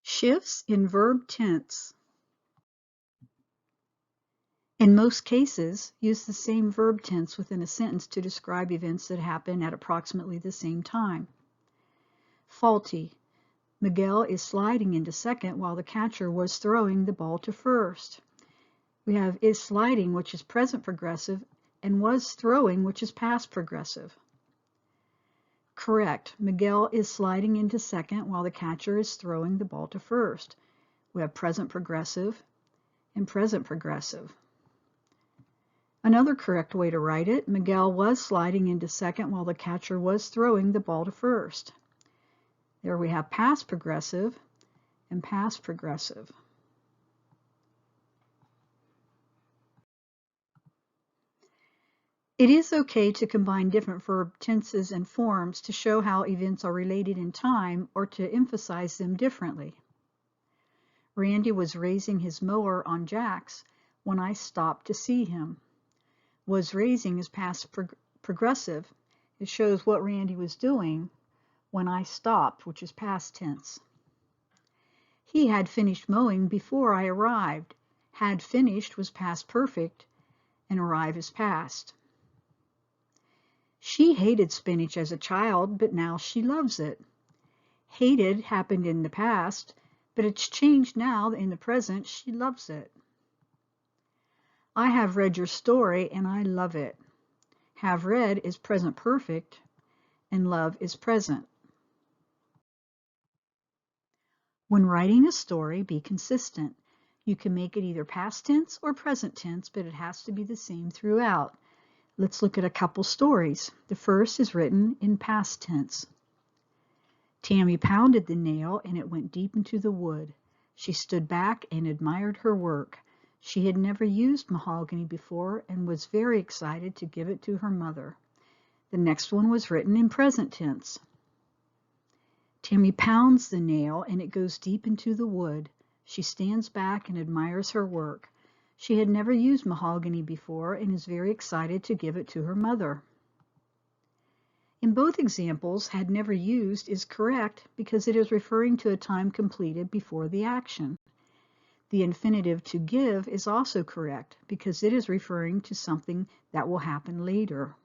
Shifts in verb tense. In most cases, use the same verb tense within a sentence to describe events that happen at approximately the same time. Faulty. Miguel is sliding into second while the catcher was throwing the ball to first. We have is sliding, which is present progressive, and was throwing, which is past progressive. Correct. Miguel is sliding into second while the catcher is throwing the ball to first. We have present progressive and present progressive. Another correct way to write it, Miguel was sliding into second while the catcher was throwing the ball to first. There we have past progressive and past progressive. It is okay to combine different verb tenses and forms to show how events are related in time or to emphasize them differently. Randy was raising his mower on Jack's when I stopped to see him. Was raising is past progressive. It shows what Randy was doing when I stopped, which is past tense. He had finished mowing before I arrived. Had finished was past perfect, and arrive is past. She hated spinach as a child, but now she loves it. Hated happened in the past, but it's changed now in the present. She loves it. I have read your story and I love it. Have read is present perfect and love is present. When writing a story, be consistent. You can make it either past tense or present tense, but it has to be the same throughout. Let's look at a couple stories. The first is written in past tense. Tammy pounded the nail and it went deep into the wood. She stood back and admired her work. She had never used mahogany before and was very excited to give it to her mother. The next one was written in present tense. Tammy pounds the nail and it goes deep into the wood. She stands back and admires her work. She had never used mahogany before and is very excited to give it to her mother. In both examples, had never used is correct because it is referring to a time completed before the action. The infinitive to give is also correct because it is referring to something that will happen later.